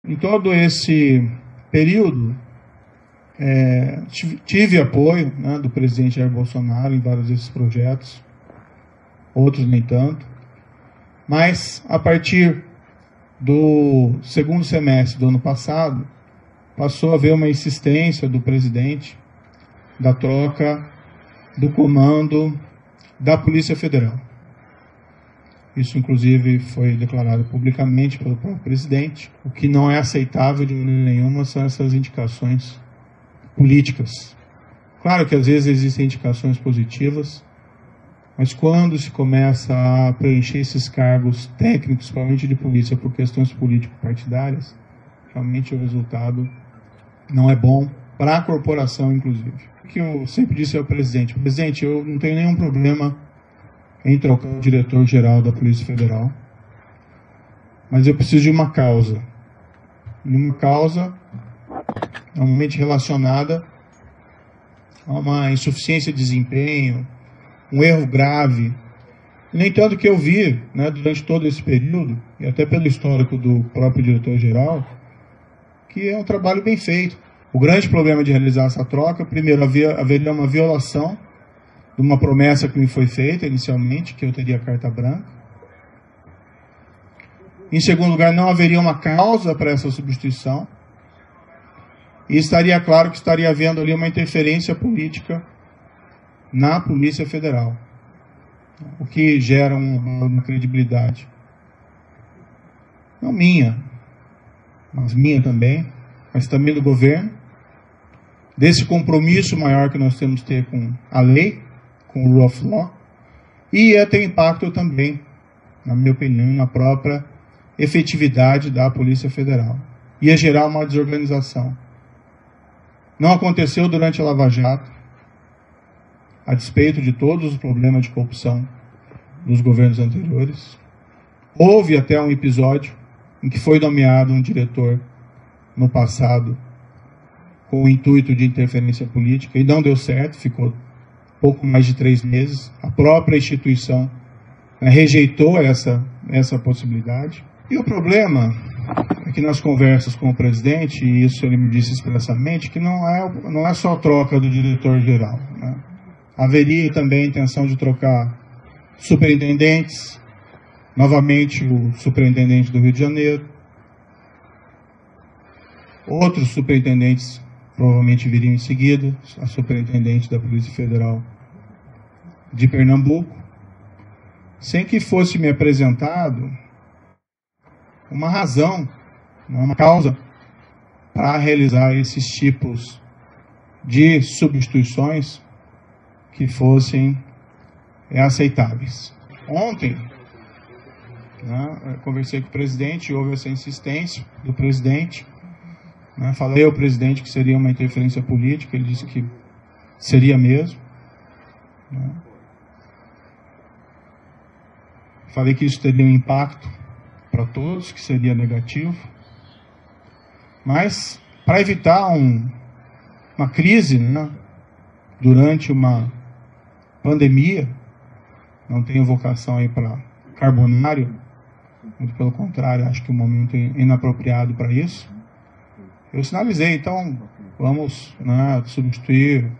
Em todo esse período, tive apoio, né, do presidente Jair Bolsonaro em vários desses projetos, outros nem tanto, mas a partir do segundo semestre do ano passado, passou a haver uma insistência do presidente da troca do comando da Polícia Federal. Isso, inclusive, foi declarado publicamente pelo próprio presidente. O que não é aceitável de maneira nenhuma são essas indicações políticas. Claro que às vezes existem indicações positivas, mas quando se começa a preencher esses cargos técnicos, principalmente de polícia, por questões político-partidárias, realmente o resultado não é bom para a corporação, inclusive. O que eu sempre disse ao presidente: presidente, eu não tenho nenhum problema em trocar o diretor-geral da Polícia Federal, mas eu preciso de uma causa. E uma causa normalmente relacionada a uma insuficiência de desempenho, um erro grave. No entanto, o que eu vi, né, durante todo esse período, e até pelo histórico do próprio diretor-geral, que é um trabalho bem feito. O grande problema de realizar essa troca, primeiro, haveria uma violação de uma promessa que me foi feita inicialmente, que eu teria carta branca. Em segundo lugar, não haveria uma causa para essa substituição. E estaria claro que estaria havendo ali uma interferência política na Polícia Federal, o que gera uma credibilidade. Não minha, mas minha também, mas também do governo, desse compromisso maior que nós temos que ter com a lei, com o Rule of Law, e ia ter impacto também, na minha opinião, na própria efetividade da Polícia Federal. Ia gerar uma desorganização. Não aconteceu durante a Lava Jato, a despeito de todos os problemas de corrupção dos governos anteriores. Houve até um episódio em que foi nomeado um diretor no passado com o intuito de interferência política e não deu certo, ficou pouco mais de 3 meses. A própria instituição rejeitou essa possibilidade. E o problema é que nas conversas com o presidente, e isso ele me disse expressamente, que não é só a troca do diretor-geral, né? Haveria também a intenção de trocar superintendentes, novamente o superintendente do Rio de Janeiro, outros superintendentes provavelmente viriam em seguida, a superintendente da Polícia Federal de Pernambuco, sem que fosse me apresentado uma razão, uma causa para realizar esses tipos de substituições que fossem aceitáveis. Ontem, eu conversei com o presidente, houve essa insistência do presidente. Falei ao presidente que seria uma interferência política, ele disse que seria mesmo. Falei que isso teria um impacto para todos, que seria negativo. Mas, para evitar uma crise, durante uma pandemia, não tenho vocação aí para carbonário, muito pelo contrário, acho que o momento é inapropriado para isso. Eu sinalizei, então, vamos substituir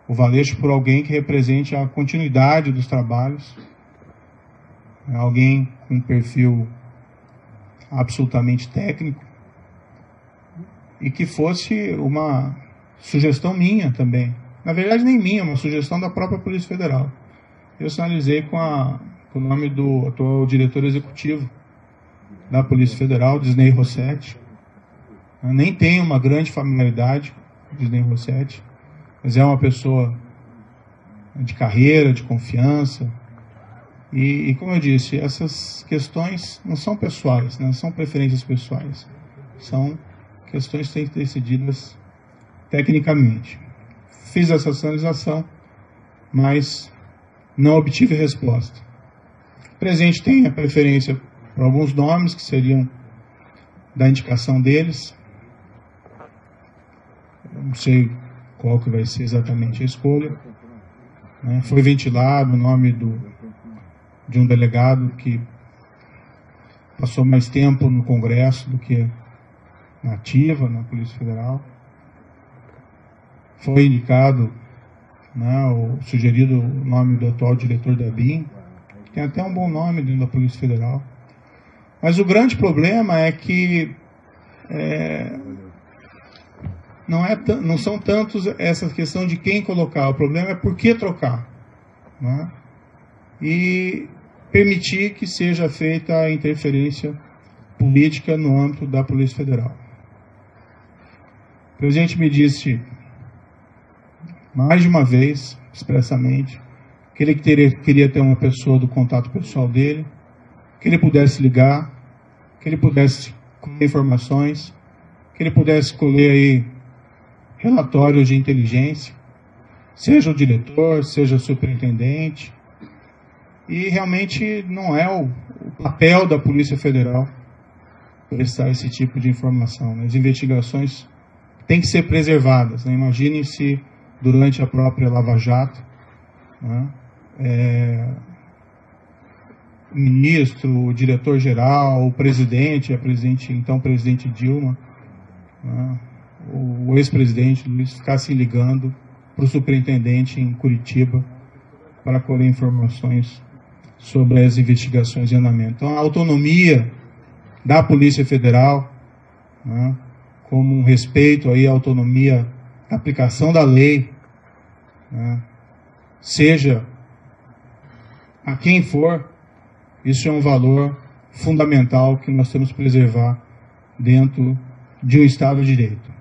o Valeixo por alguém que represente a continuidade dos trabalhos, alguém com um perfil absolutamente técnico e que fosse uma sugestão minha também. Na verdade, nem minha, uma sugestão da própria Polícia Federal. Eu sinalizei com o nome do atual diretor executivo da Polícia Federal, Disney Rossetti. Eu nem tenho uma grande familiaridade com Disney Rossetti, mas é uma pessoa de carreira, de confiança. E como eu disse, essas questões não são pessoais, não são preferências pessoais. São questões que têm que ser decididas tecnicamente. Fiz essa sinalização, mas não obtive resposta. O presidente tem a preferência por alguns nomes que seriam da indicação deles. Eu não sei qual que vai ser exatamente a escolha. Foi ventilado o nome de um delegado que passou mais tempo no Congresso do que na ativa, na Polícia Federal. Foi indicado, né, o sugerido o nome do atual diretor da BIM, que tem até um bom nome dentro da Polícia Federal. Mas o grande problema é que não são tantos essa questão de quem colocar, o problema é por que trocar, né? E permitir que seja feita a interferência política no âmbito da Polícia Federal. O presidente me disse mais de uma vez, expressamente, que ele queria ter uma pessoa do contato pessoal dele, que ele pudesse ligar, que ele pudesse colher informações, que ele pudesse colher aí relatórios de inteligência, seja o diretor, seja o superintendente. E realmente não é o papel da Polícia Federal prestar esse tipo de informação, né? As investigações têm que ser preservadas, né? Imaginem se durante a própria Lava Jato, né, o ministro, o diretor-geral, o presidente, então presidente Dilma, né, o ex-presidente Luiz ficassem ligando para o superintendente em Curitiba para colher informações sobre as investigações em andamento. Então, a autonomia da Polícia Federal, né, como um respeito aí à autonomia da aplicação da lei, né, seja a quem for, isso é um valor fundamental que nós temos que preservar dentro de um Estado de Direito.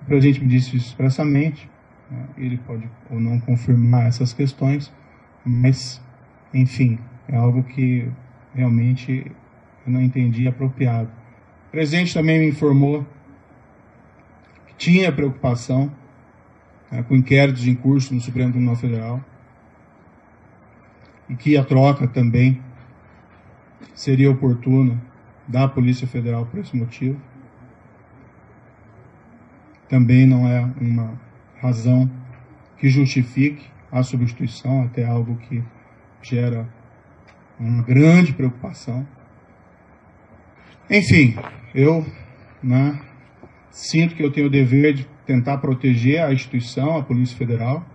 O presidente me disse isso expressamente, né, ele pode ou não confirmar essas questões, mas, enfim, é algo que realmente eu não entendi apropriado. O presidente também me informou que tinha preocupação, né, com inquéritos em curso no Supremo Tribunal Federal e que a troca também seria oportuna da Polícia Federal por esse motivo. Também não é uma razão que justifique a substituição, até algo que gera uma grande preocupação. Enfim, eu, né, sinto que eu tenho o dever de tentar proteger a instituição, a Polícia Federal,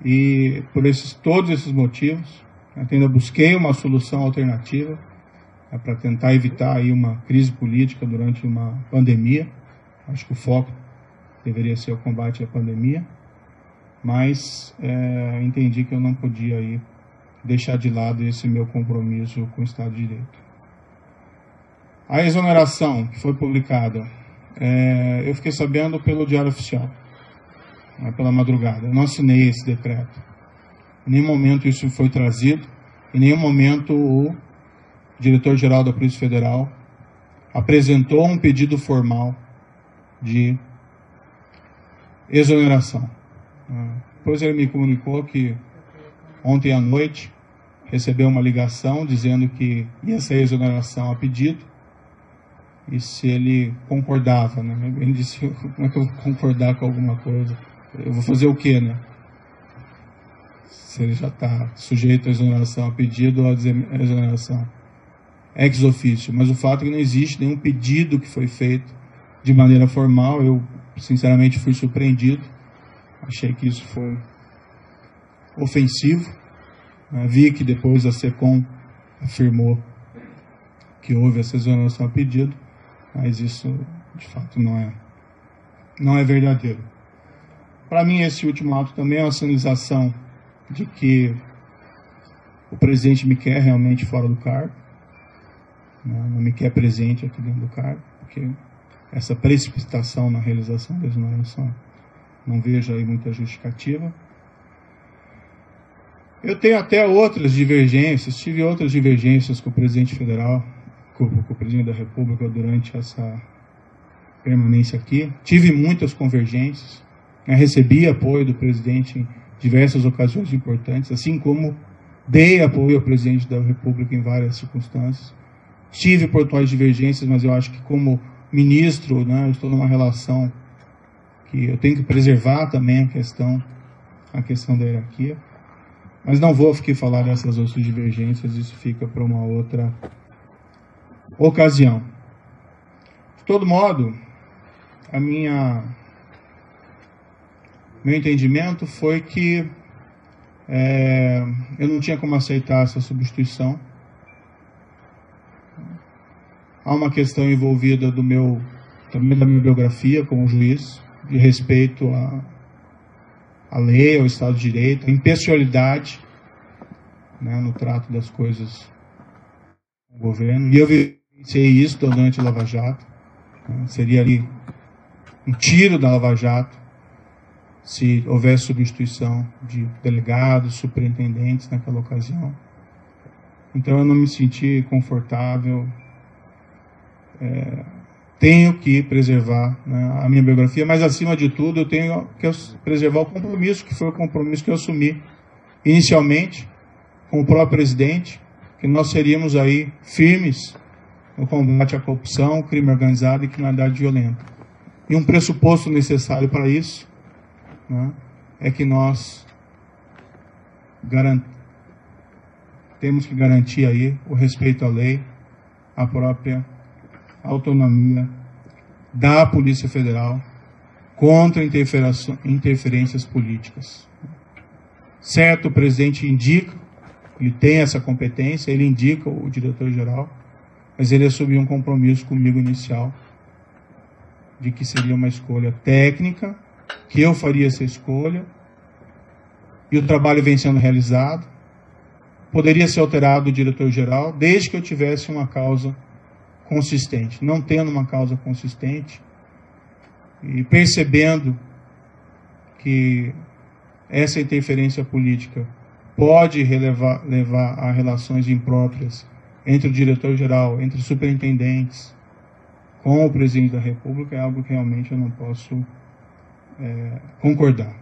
e por todos esses motivos, eu ainda busquei uma solução alternativa, né, para tentar evitar aí uma crise política durante uma pandemia. Acho que o foco deveria ser o combate à pandemia, mas entendi que eu não podia aí deixar de lado esse meu compromisso com o Estado de Direito. A exoneração que foi publicada, eu fiquei sabendo pelo Diário Oficial, né, pela madrugada. Eu não assinei esse decreto. Em nenhum momento isso foi trazido, em nenhum momento o diretor-geral da Polícia Federal apresentou um pedido formal de exoneração. Depois ele me comunicou que ontem à noite recebeu uma ligação dizendo que ia ser exoneração a pedido e se ele concordava, né? Ele disse: como é que eu vou concordar com alguma coisa? Eu vou fazer o quê, né? Se ele já está sujeito à exoneração a pedido ou à exoneração ex officio. Mas o fato é que não existe nenhum pedido que foi feito de maneira formal. Eu, sinceramente, fui surpreendido. Achei que isso foi ofensivo. Vi que depois a SECOM afirmou que houve essa exoneração a pedido, mas isso, de fato, não é verdadeiro. Para mim, esse último ato também é uma sinalização de que o presidente me quer realmente fora do cargo, né? Não me quer presente aqui dentro do cargo, porque essa precipitação na realização da exoneração não vejo aí muita justificativa. Eu tenho até outras divergências, tive outras divergências com o presidente federal, com o presidente da República durante essa permanência aqui. Tive muitas convergências, né? Recebi apoio do presidente em diversas ocasiões importantes, assim como dei apoio ao presidente da República em várias circunstâncias. Tive pontuais divergências, mas eu acho que como ministro, né, eu estou numa relação que eu tenho que preservar também a questão da hierarquia. Mas não vou aqui falar dessas outras divergências, isso fica para uma outra ocasião. De todo modo, meu entendimento foi que eu não tinha como aceitar essa substituição. Há uma questão envolvida também da minha biografia como juiz, de respeito à lei, ao Estado de Direito, à impessoalidade, né, no trato das coisas do governo. E eu vivenciei isso durante a Lava Jato. Né, seria ali um tiro da Lava Jato se houvesse substituição de delegados, superintendentes naquela ocasião. Então eu não me senti confortável. Tenho que preservar, né, a minha biografia, mas acima de tudo eu tenho que preservar o compromisso, que foi o compromisso que eu assumi inicialmente com o próprio presidente, que nós seríamos aí firmes no combate à corrupção, crime organizado e criminalidade violenta. E um pressuposto necessário para isso, né, é que nós temos que garantir aí o respeito à lei, a própria autonomia da Polícia Federal contra interferências políticas. Certo, o presidente indica, ele tem essa competência, ele indica o diretor-geral, mas ele assumiu um compromisso comigo inicial de que seria uma escolha técnica, que eu faria essa escolha, e o trabalho vem sendo realizado. Poderia ser alterado o diretor-geral, desde que eu tivesse uma causa consistente. Não tendo uma causa consistente e percebendo que essa interferência política pode levar a relações impróprias entre o diretor-geral, entre os superintendentes, com o presidente da República, é algo que realmente eu não posso concordar.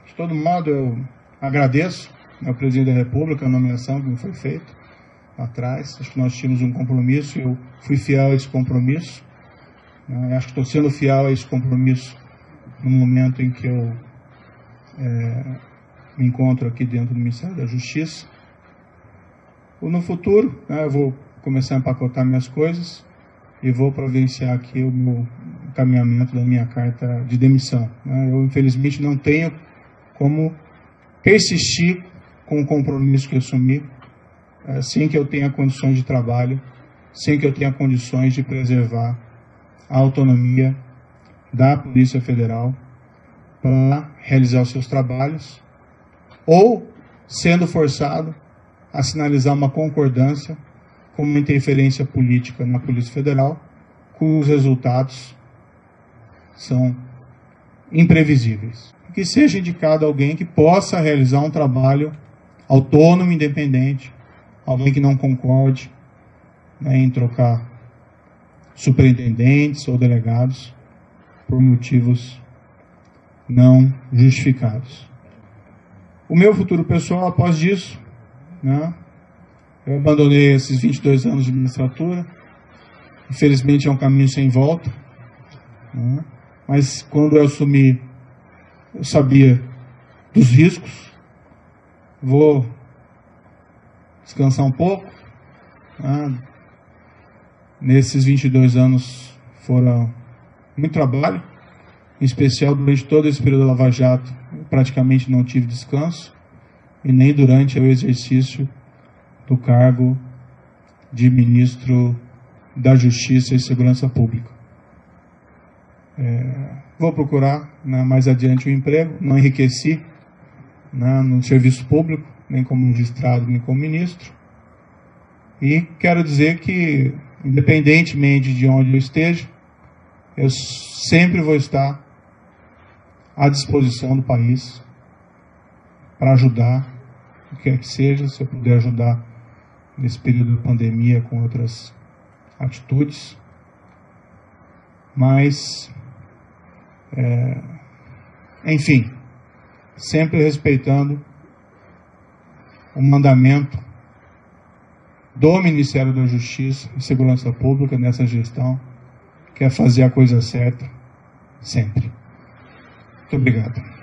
De todo modo, eu agradeço ao presidente da República a nomeação que me foi feita atrás. Acho que nós tínhamos um compromisso, eu fui fiel a esse compromisso. Acho que estou sendo fiel a esse compromisso no momento em que eu me encontro aqui dentro do Ministério da Justiça. No futuro, eu vou começar a empacotar minhas coisas e vou providenciar aqui o meu encaminhamento da minha carta de demissão. Eu, infelizmente, não tenho como persistir com o compromisso que eu assumi, sem que eu tenha condições de trabalho, sem que eu tenha condições de preservar a autonomia da Polícia Federal para realizar os seus trabalhos, ou sendo forçado a sinalizar uma concordância com uma interferência política na Polícia Federal, cujos resultados são imprevisíveis. Que seja indicado alguém que possa realizar um trabalho autônomo, independente, alguém que não concorde, né, em trocar superintendentes ou delegados por motivos não justificados. O meu futuro pessoal, após isso, né, eu abandonei esses 22 anos de magistratura. Infelizmente é um caminho sem volta, né, mas quando eu assumi, eu sabia dos riscos. Vou descansar um pouco. Nesses 22 anos foram muito trabalho, em especial durante todo esse período da Lava Jato, eu praticamente não tive descanso, e nem durante o exercício do cargo de ministro da Justiça e Segurança Pública. Vou procurar, né, mais adiante um emprego, não enriqueci, né, no serviço público, nem como magistrado, nem como ministro. E quero dizer que, independentemente de onde eu esteja, eu sempre vou estar à disposição do país para ajudar, o que quer que seja, se eu puder ajudar nesse período de pandemia com outras atitudes. Mas, enfim, sempre respeitando o mandamento do Ministério da Justiça e Segurança Pública nessa gestão, que é fazer a coisa certa sempre. Muito obrigado.